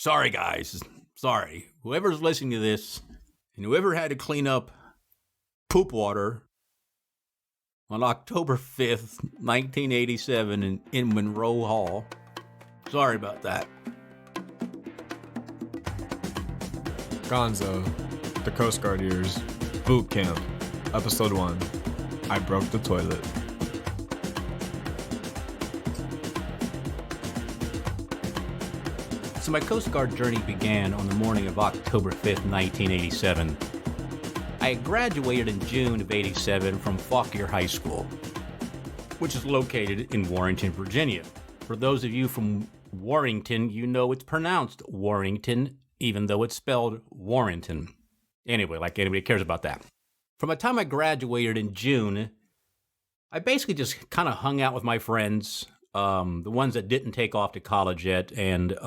Sorry, guys. Sorry. Whoever's listening to this and whoever had to clean up poop water on October 5th, 1987 in Monroe Hall. Sorry about that. Gonzo, the Coast Guard years, boot camp, episode 1. I broke the toilet. So my Coast Guard journey began on the morning of October 5th, 1987. I had graduated in June of 87 from Fauquier High School, which is located in Warrenton, Virginia. For those of you from Warrington, you know it's pronounced Warrington, even though it's spelled Warrenton. Anyway, like anybody cares about that. From the time I graduated in June, I basically just kind of hung out with my friends, the ones that didn't take off to college yet, and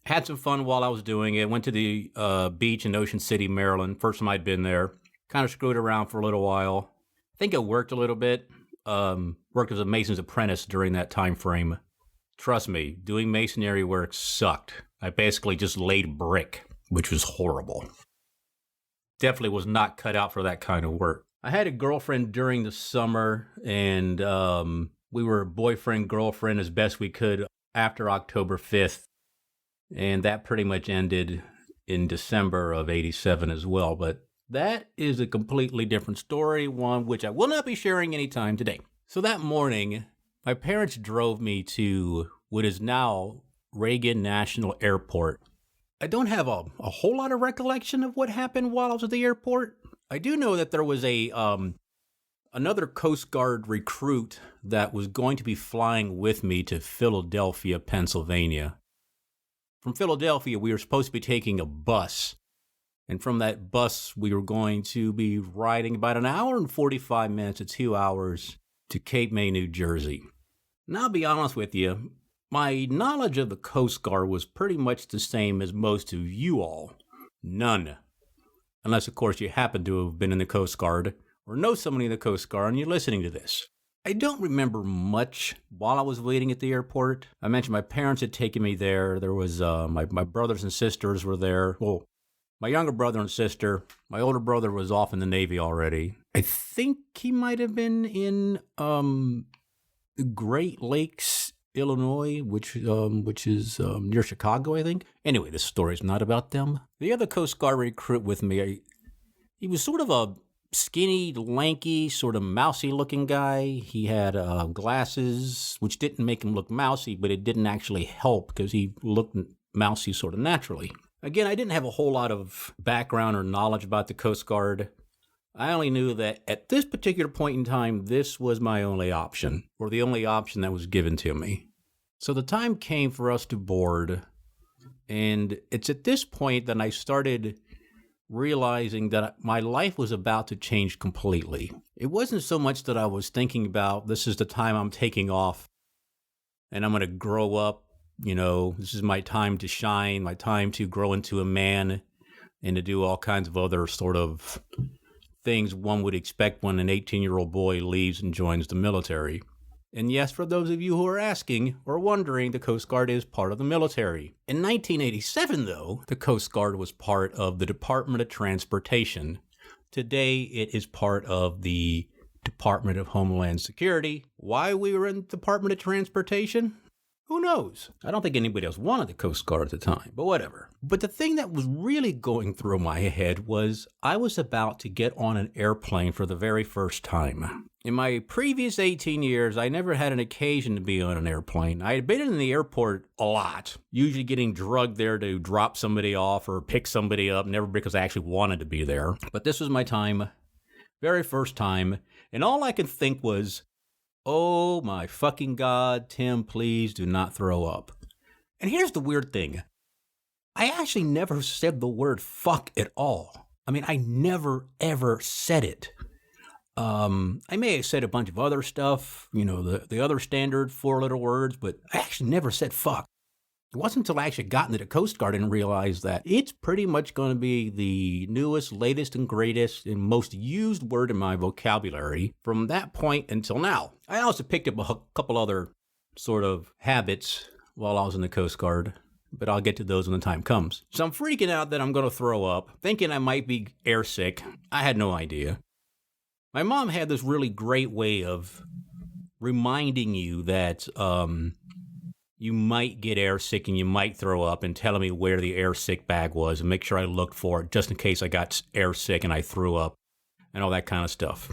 had some fun while I was doing it. Went to the beach in Ocean City, Maryland. First time I'd been there. Kind of screwed around for a little while. I think it worked a little bit. Worked as a mason's apprentice during that time frame. Trust me, doing masonry work sucked. I basically just laid brick, which was horrible. Definitely was not cut out for that kind of work. I had a girlfriend during the summer, and we were boyfriend-girlfriend as best we could after October 5th. And that pretty much ended in December of 87 as well. But that is a completely different story, one which I will not be sharing anytime today. So that morning, my parents drove me to what is now Reagan National Airport. I don't have a whole lot of recollection of what happened while I was at the airport. I do know that there was another Coast Guard recruit that was going to be flying with me to Philadelphia, Pennsylvania. From Philadelphia, we were supposed to be taking a bus. And from that bus, we were going to be riding about an hour and 45 minutes to 2 hours to Cape May, New Jersey. And I'll be honest with you, my knowledge of the Coast Guard was pretty much the same as most of you all. None. Unless, of course, you happen to have been in the Coast Guard or know somebody in the Coast Guard and you're listening to this. I don't remember much while I was waiting at the airport. I mentioned my parents had taken me there. There was my brothers and sisters were there. Well, my younger brother and sister. My older brother was off in the Navy already. I think he might have been in Great Lakes, Illinois, which is near Chicago, I think. Anyway, this story's not about them. The other Coast Guard recruit with me, he was sort of a skinny, lanky, sort of mousy-looking guy. He had glasses, which didn't make him look mousy, but it didn't actually help because he looked mousy sort of naturally. Again, I didn't have a whole lot of background or knowledge about the Coast Guard. I only knew that at this particular point in time, this was my only option, or the only option that was given to me. So the time came for us to board, and it's at this point that I started realizing that my life was about to change completely. It wasn't so much that I was thinking about, this is the time I'm taking off and I'm going to grow up, this is my time to shine, my time to grow into a man and to do all kinds of other sort of things one would expect when an 18-year-old boy leaves and joins the military. And yes, for those of you who are asking or wondering, the Coast Guard is part of the military. In 1987, though, the Coast Guard was part of the Department of Transportation. Today, it is part of the Department of Homeland Security. Why we were in the Department of Transportation? Who knows? I don't think anybody else wanted the Coast Guard at the time, but whatever. But the thing that was really going through my head was I was about to get on an airplane for the very first time. In my previous 18 years, I never had an occasion to be on an airplane. I had been in the airport a lot, usually getting drugged there to drop somebody off or pick somebody up, never because I actually wanted to be there. But this was my time, very first time, and all I could think was, oh my fucking God, Tim, please do not throw up. And here's the weird thing. I actually never said the word fuck at all. I mean, I never, ever said it. I may have said a bunch of other stuff, the other standard 4-letter words, but I actually never said fuck. It wasn't until I actually got into the Coast Guard and realized that it's pretty much going to be the newest, latest, and greatest and most used word in my vocabulary from that point until now. I also picked up a couple other sort of habits while I was in the Coast Guard. but I'll get to those when the time comes. So I'm freaking out that I'm going to throw up, thinking I might be airsick. I had no idea. My mom had this really great way of reminding you that you might get airsick and you might throw up, and telling me where the airsick bag was and make sure I looked for it just in case I got airsick and I threw up and all that kind of stuff.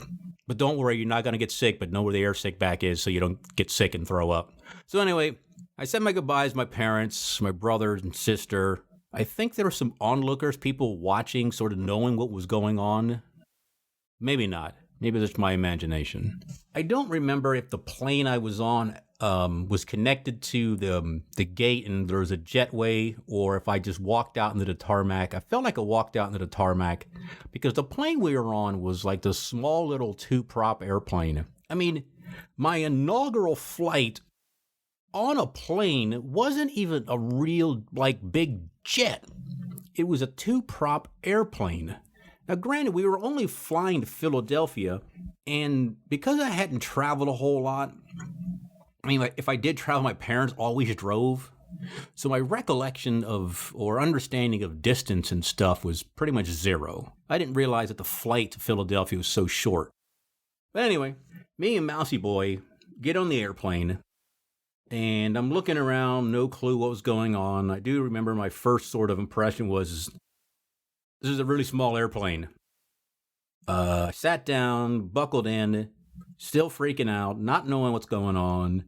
But don't worry, you're not going to get sick, but know where the airsick bag is so you don't get sick and throw up. So anyway, I said my goodbyes to my parents, my brother and sister. I think there were some onlookers, people watching, sort of knowing what was going on. Maybe not. Maybe it's my imagination. I don't remember if the plane I was on was connected to the gate and there was a jetway, or if I just walked out into the tarmac. I felt like I walked out into the tarmac because the plane we were on was like the small little two-prop airplane. I mean, my inaugural flight on a plane wasn't even a real, like, big jet. It was a two-prop airplane. Now, granted, we were only flying to Philadelphia, and because I hadn't traveled a whole lot, I mean, if I did travel, my parents always drove. So my recollection of, or understanding of distance and stuff was pretty much zero. I didn't realize that the flight to Philadelphia was so short. But anyway, me and Mousy Boy get on the airplane, and I'm looking around, no clue what was going on. I do remember my first sort of impression was, this is a really small airplane. I sat down, buckled in, still freaking out, not knowing what's going on.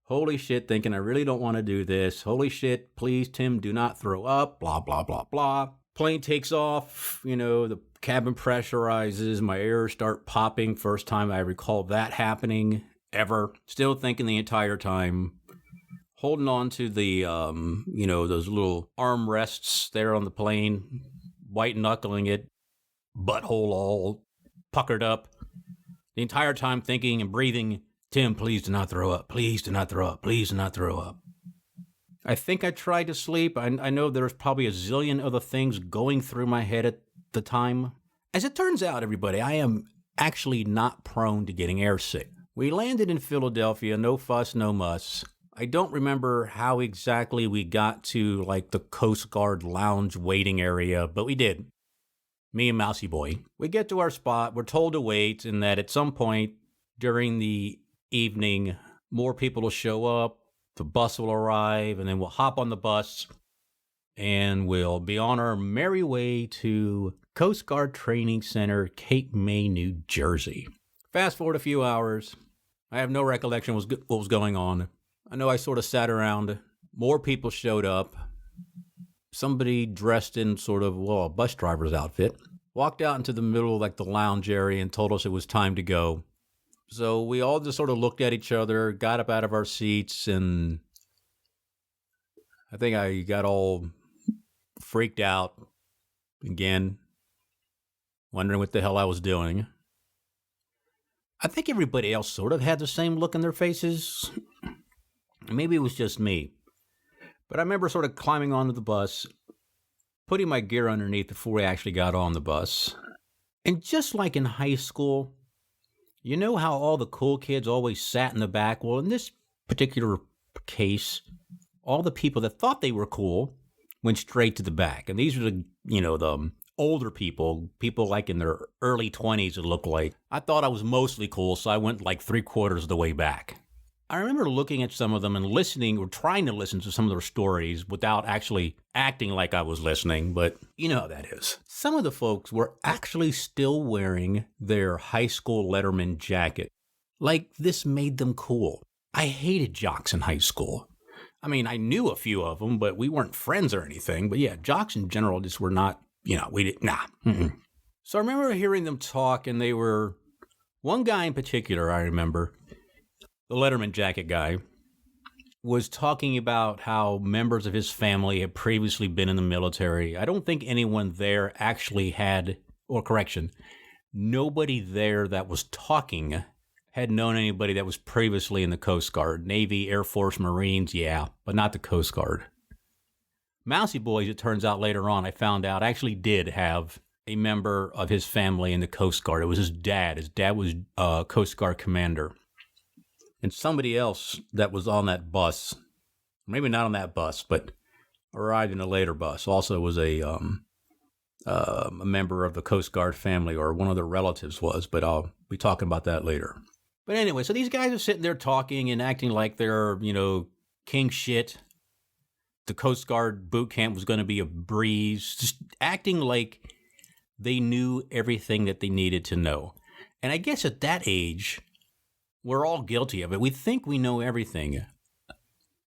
Holy shit, thinking I really don't want to do this. Holy shit, please, Tim, do not throw up, blah, blah, blah, blah. Plane takes off, the cabin pressurizes, my ears start popping. First time I recall that happening ever. Still thinking the entire time. Holding on to the, those little armrests there on the plane. White knuckling it, butthole all puckered up. The entire time thinking and breathing, Tim, please do not throw up. Please do not throw up. Please do not throw up. I think I tried to sleep. I know there was probably a zillion other things going through my head at the time. As it turns out, everybody, I am actually not prone to getting airsick. We landed in Philadelphia, no fuss, no muss. I don't remember how exactly we got to, like, the Coast Guard lounge waiting area, but we did. Me and Mousy Boy. We get to our spot, we're told to wait, and that at some point during the evening, more people will show up, the bus will arrive, and then we'll hop on the bus, and we'll be on our merry way to Coast Guard Training Center, Cape May, New Jersey. Fast forward a few hours. I have no recollection of what was going on. I know I sort of sat around. More people showed up. Somebody dressed in sort of, a bus driver's outfit, walked out into the middle of, like, the lounge area and told us it was time to go. So we all just sort of looked at each other, got up out of our seats, and I think I got all freaked out again, wondering what the hell I was doing. I think everybody else sort of had the same look in their faces. Maybe it was just me. But I remember sort of climbing onto the bus, putting my gear underneath before I actually got on the bus. And just like in high school, you know how all the cool kids always sat in the back? Well, in this particular case, all the people that thought they were cool went straight to the back. And these were the older people like in their early 20s, it looked like. I thought I was mostly cool, so I went like 3/4 of the way back. I remember looking at some of them and listening, or trying to listen to some of their stories without actually acting like I was listening, but you know how that is. Some of the folks were actually still wearing their high school Letterman jacket. Like, this made them cool. I hated jocks in high school. I mean, I knew a few of them, but we weren't friends or anything. But yeah, jocks in general just were not, we didn't, nah. Mm-mm. So I remember hearing them talk, and they were, one guy in particular I remember, the Letterman jacket guy, was talking about how members of his family had previously been in the military. I don't think anyone there actually had, or correction, nobody there that was talking had known anybody that was previously in the Coast Guard. Navy, Air Force, Marines, yeah, but not the Coast Guard. Mousy Boy, it turns out later on, I found out, actually did have a member of his family in the Coast Guard. It was his dad. His dad was a Coast Guard commander. And somebody else that was on that bus, maybe not on that bus, but arrived in a later bus. Also was a member of the Coast Guard family, or one of their relatives was, but I'll be talking about that later. But anyway, so these guys are sitting there talking and acting like they're, king shit. The Coast Guard boot camp was going to be a breeze, just acting like they knew everything that they needed to know. And I guess at that age, we're all guilty of it. We think we know everything.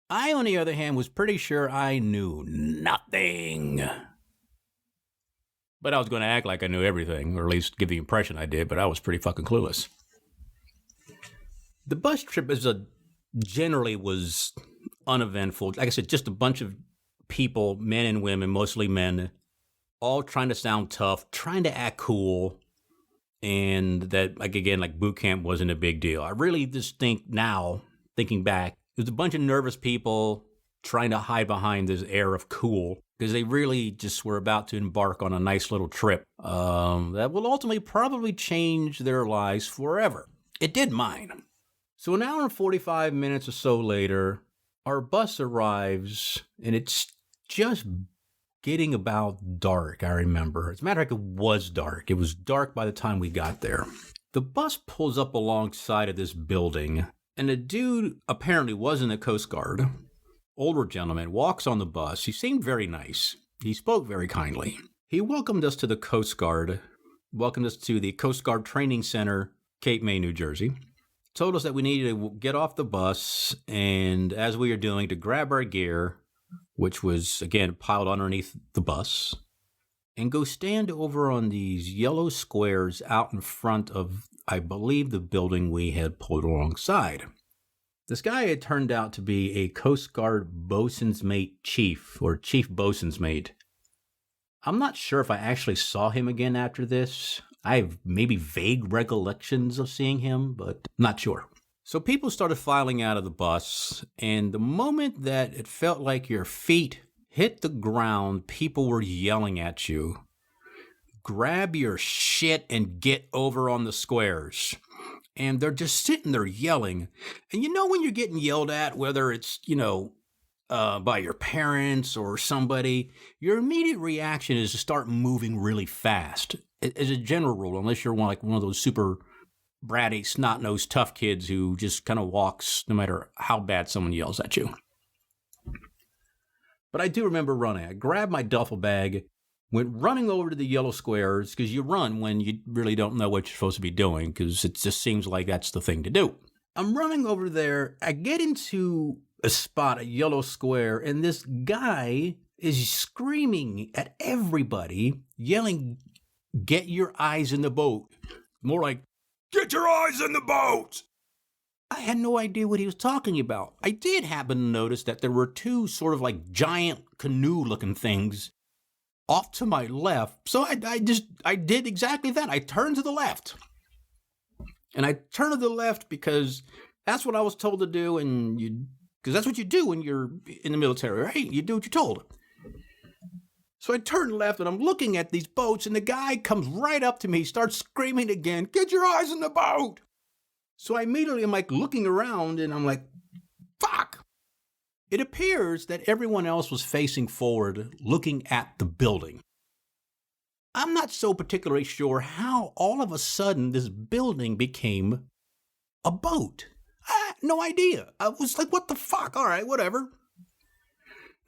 I, on the other hand, was pretty sure I knew nothing. But I was going to act like I knew everything, or at least give the impression I did, but I was pretty fucking clueless. The bus trip generally was uneventful. Like I said, just a bunch of people, men and women, mostly men, all trying to sound tough, trying to act cool, and that, like boot camp wasn't a big deal. I really just think now, thinking back, it was a bunch of nervous people trying to hide behind this air of cool, because they really just were about to embark on a nice little trip that will ultimately probably change their lives forever. It did mine. So an hour and 45 minutes or so later, our bus arrives, and it's just getting about dark, I remember. As a matter of fact, it was dark. It was dark by the time we got there. The bus pulls up alongside of this building, and a dude apparently was in the Coast Guard, older gentleman, walks on the bus. He seemed very nice. He spoke very kindly. He welcomed us to the Coast Guard, welcomed us to the Coast Guard Training Center, Cape May, New Jersey. Told us that we needed to get off the bus, and as we were doing, to grab our gear, which was, again, piled underneath the bus, and go stand over on these yellow squares out in front of, I believe, the building we had pulled alongside. This guy had turned out to be a Coast Guard bosun's mate chief, or chief bosun's mate. I'm not sure if I actually saw him again after this. I have maybe vague recollections of seeing him, but not sure. So people started filing out of the bus, and the moment that it felt like your feet hit the ground, people were yelling at you, "Grab your shit and get over on the squares." And they're just sitting there yelling. And when you're getting yelled at, whether it's, by your parents or somebody, your immediate reaction is to start moving really fast. As a general rule, unless you're one of those super bratty, snot-nosed, tough kids who just kind of walks no matter how bad someone yells at you. But I do remember running. I grabbed my duffel bag, went running over to the yellow squares, because you run when you really don't know what you're supposed to be doing, because it just seems like that's the thing to do. I'm running over there. I get into a spot, a yellow square, and this guy is screaming at everybody, yelling, "Get your eyes in the boat." More like, "Get your eyes in the boat." I had no idea what he was talking about. I did happen to notice that there were two sort of like giant canoe-looking things off to my left. So I did exactly that. I turned to the left. And I turned to the left because that's what I was told to do, because that's what you do when you're in the military, right? You do what you're told. So I turned left, and I'm looking at these boats, and the guy comes right up to me, starts screaming again, "Get your eyes in the boat!" So I immediately am like looking around, and I'm like, fuck! It appears that everyone else was facing forward, looking at the building. I'm not so particularly sure how all of a sudden this building became a boat. I had no idea. I was like, what the fuck? All right, whatever.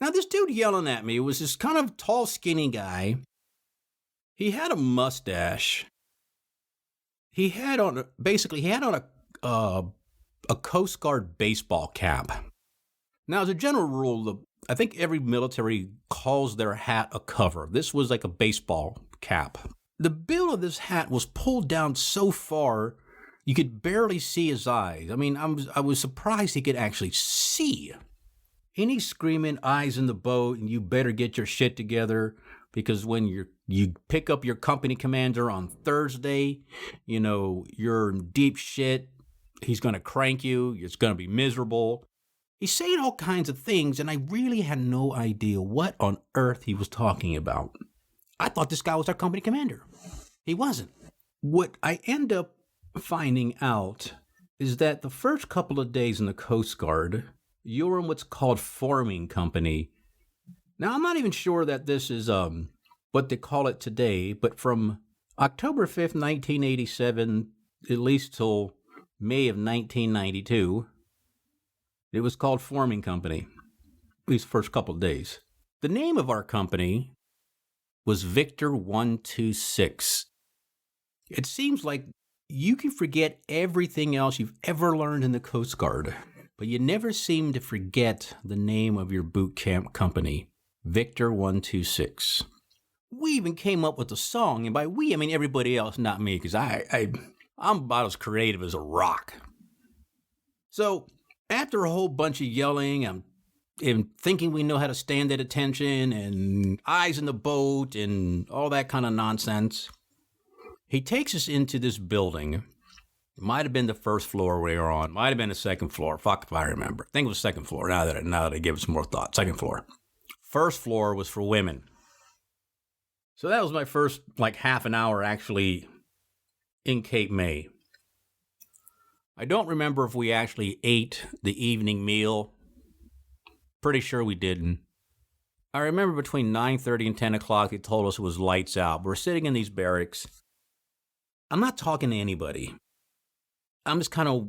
Now, this dude yelling at me was this kind of tall, skinny guy. He had a mustache. He had on a Coast Guard baseball cap. Now, as a general rule, I think every military calls their hat a cover. This was like a baseball cap. The bill of this hat was pulled down so far you could barely see his eyes. I mean, I was surprised he could actually see. And he's screaming, "Eyes in the boat, and you better get your shit together, because when you pick up your company commander on Thursday, you're in deep shit. He's going to crank you. It's going to be miserable." He's saying all kinds of things, and I really had no idea what on earth he was talking about. I thought this guy was our company commander. He wasn't. What I end up finding out is that the first couple of days in the Coast Guard, you're in what's called forming company. Now, I'm not even sure that this is what they call it today, but from October 5th, 1987, at least till May of 1992, it was called Forming Company, at least the first couple of days. The name of our company was Victor 126. It seems like you can forget everything else you've ever learned in the Coast Guard, but you never seem to forget the name of your boot camp company, Victor 126. We even came up with a song, and by we, I mean everybody else, not me, because I'm about as creative as a rock. So, after a whole bunch of yelling and thinking we know how to stand at attention and eyes in the boat and all that kind of nonsense, he takes us into this building. It might have been the first floor we were on. Might have been the second floor. Fuck if I remember. I think it was second floor, now that I give it some more thought. Second floor. First floor was for women. So that was my first, half an hour actually in Cape May. I don't remember if we actually ate the evening meal. Pretty sure we didn't. I remember between 9:30 and 10 o'clock, they told us it was lights out. We're sitting in these barracks. I'm not talking to anybody. I'm just kind of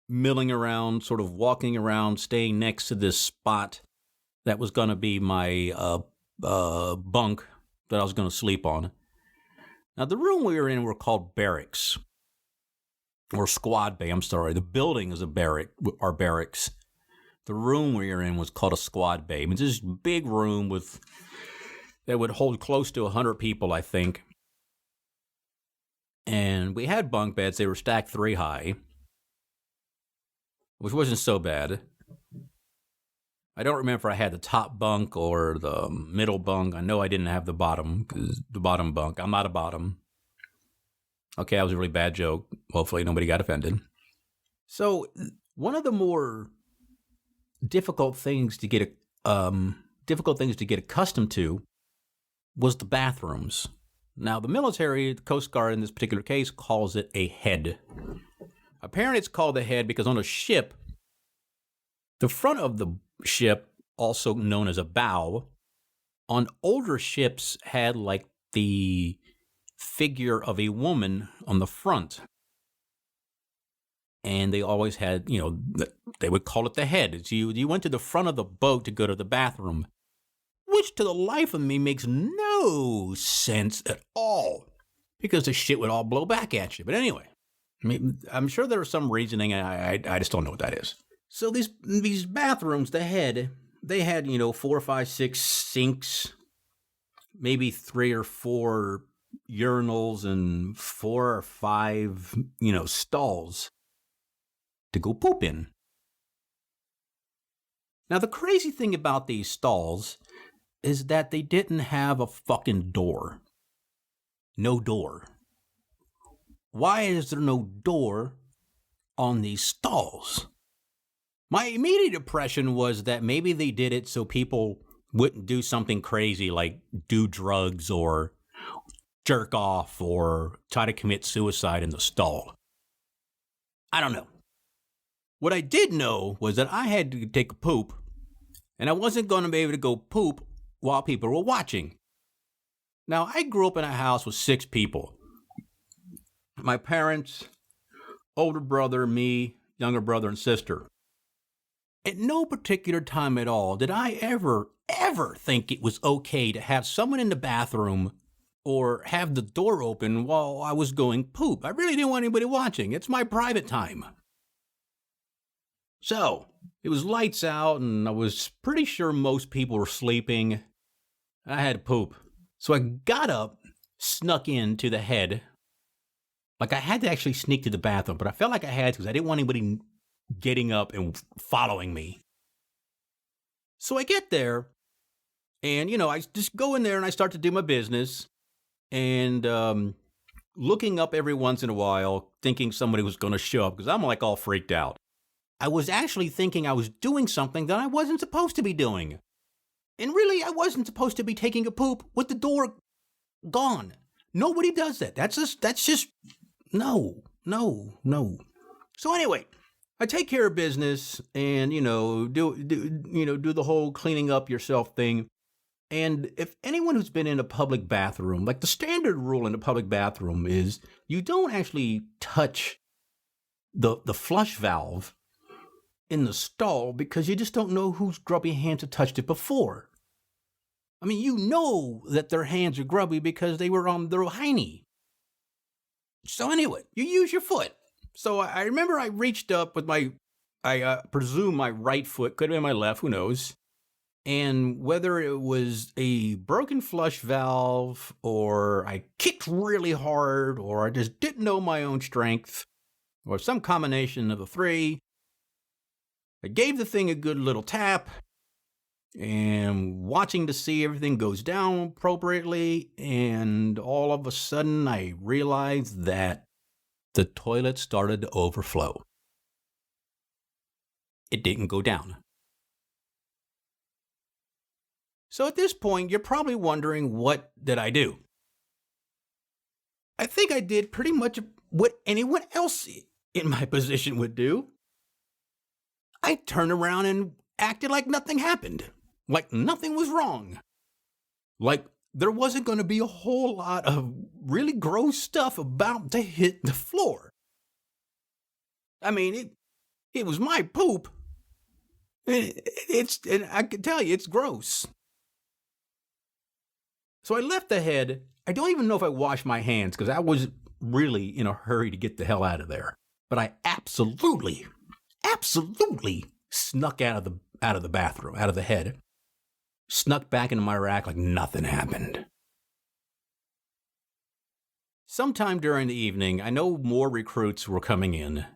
milling around, sort of walking around, staying next to this spot that was going to be my bunk that I was going to sleep on. Now, the room we were in were called barracks. Or squad bay, I'm sorry. The building is our barracks. The room we were in was called a squad bay. I mean, this big room that would hold close to 100 people, I think. And we had bunk beds. They were stacked 3 high, which wasn't so bad. I don't remember if I had the top bunk or the middle bunk. I know I didn't have the bottom bunk. I'm not a bottom. Okay, that was a really bad joke. Hopefully nobody got offended. So one of the more difficult things to get accustomed to was the bathrooms. Now, the military, the Coast Guard in this particular case, calls it a head. Apparently, it's called a head because on a ship, the front of the ship, also known as a bow, on older ships had the figure of a woman on the front. And they always had, they would call it the head. It's you went to the front of the boat to go to the bathroom, which to the life of me makes no sense at all because the shit would all blow back at you. But anyway, I mean, I'm sure there's some reasoning. I just don't know what that is. So these bathrooms, the head, they had, 4, 5, 6 sinks, maybe 3 or 4 urinals and 4 or 5, stalls to go poop in. Now, the crazy thing about these stalls is that they didn't have a fucking door. No door. Why is there no door on these stalls? My immediate impression was that maybe they did it so people wouldn't do something crazy like do drugs or jerk off or try to commit suicide in the stall. I don't know. What I did know was that I had to take a poop, and I wasn't going to be able to go poop while people were watching. Now, I grew up in a house with 6 people. My parents, older brother, me, younger brother, and sister. At no particular time at all did I ever think it was okay to have someone in the bathroom or have the door open while I was going poop. I really didn't want anybody watching. It's my private time. So, it was lights out, and I was pretty sure most people were sleeping. I had to poop. So I got up, snuck into the head. I had to actually sneak to the bathroom, but I felt like I had to because I didn't want anybody getting up and following me. So I get there, and, I just go in there and I start to do my business, and looking up every once in a while, thinking somebody was going to show up, because I'm all freaked out. I was actually thinking I was doing something that I wasn't supposed to be doing. And really, I wasn't supposed to be taking a poop with the door gone. Nobody does that. That's just, no. So anyway, I take care of business and, do the whole cleaning up yourself thing. And if anyone who's been in a public bathroom, like the standard rule in a public bathroom is you don't actually touch the flush valve in the stall because you just don't know whose grubby hands have touched it before. I mean, you know that their hands are grubby because they were on their hiney. So anyway, you use your foot. So I remember I reached up with I presume my right foot, could have been my left, who knows. And whether it was a broken flush valve or I kicked really hard or I just didn't know my own strength or some combination of the three, I gave the thing a good little tap and watching to see everything goes down appropriately. And all of a sudden I realized that the toilet started to overflow. It didn't go down. So at this point, you're probably wondering, what did I do? I think I did pretty much what anyone else in my position would do. I turned around and acted like nothing happened, like nothing was wrong, like there wasn't going to be a whole lot of really gross stuff about to hit the floor. I mean, it was my poop. And I can tell you, it's gross. So I left the head. I don't even know if I washed my hands because I was really in a hurry to get the hell out of there. But I absolutely snuck out of the bathroom, out of the head, snuck back into my rack like nothing happened. Sometime during the evening, I know more recruits were coming in.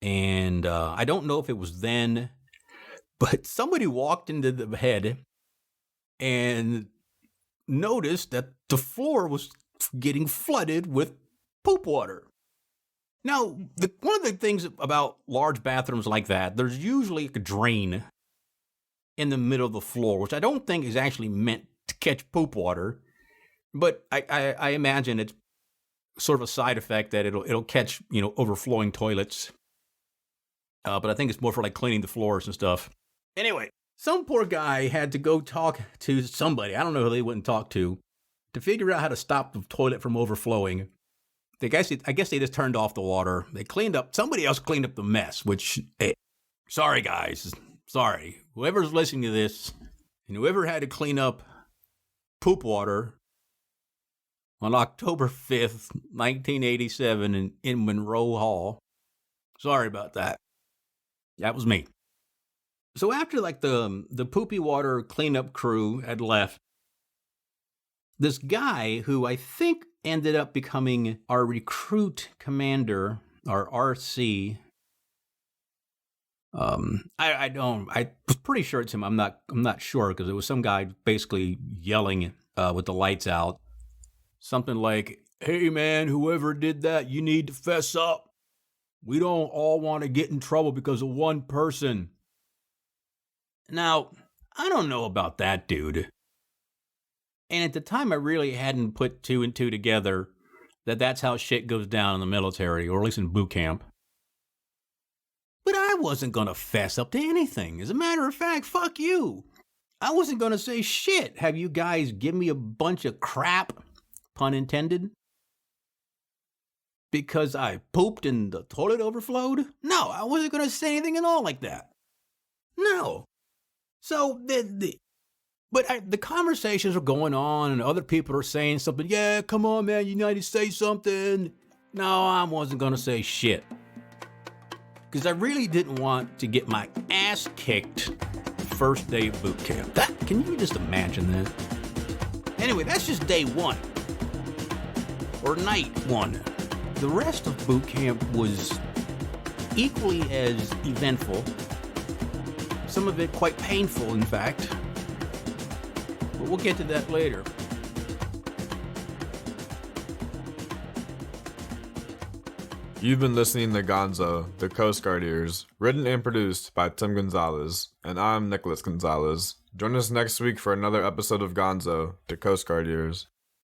And I don't know if it was then, but somebody walked into the head and noticed that the floor was getting flooded with poop water. Now, one of the things about large bathrooms like that, there's usually a drain in the middle of the floor, which I don't think is actually meant to catch poop water. But I imagine it's sort of a side effect that it'll catch, overflowing toilets. But I think it's more for like cleaning the floors and stuff. Anyway, some poor guy had to go talk to somebody, I don't know who they wouldn't talk to figure out how to stop the toilet from overflowing. I guess they just turned off the water. Somebody else cleaned up the mess, which, hey, sorry guys, sorry. Whoever's listening to this, and whoever had to clean up poop water on October 5th, 1987 in Monroe Hall, sorry about that. That was me. So after the poopy water cleanup crew had left, this guy who I think ended up becoming our recruit commander, our RC. I was pretty sure it's him. I'm not sure because it was some guy basically yelling with the lights out, something like, "Hey man, whoever did that, you need to fess up. We don't all want to get in trouble because of one person." Now, I don't know about that dude. And at the time, I really hadn't put two and two together that that's how shit goes down in the military, or at least in boot camp. But I wasn't going to fess up to anything. As a matter of fact, fuck you. I wasn't going to say shit. Have you guys give me a bunch of crap, pun intended, because I pooped and the toilet overflowed? No, I wasn't going to say anything at all like that. No. So the conversations are going on and other people are saying something. Yeah, come on, man, you need to say something. No, I wasn't going to say shit. Because I really didn't want to get my ass kicked the first day of boot camp. Can you just imagine that? Anyway, that's just day one. Or night one. The rest of boot camp was equally as eventful. Some of it quite painful, in fact. But we'll get to that later. You've been listening to Gonzo, the Coast Guard Ears, written and produced by Tim Gonzalez, and I'm Nicholas Gonzalez. Join us next week for another episode of Gonzo, the Coast Guard Ears.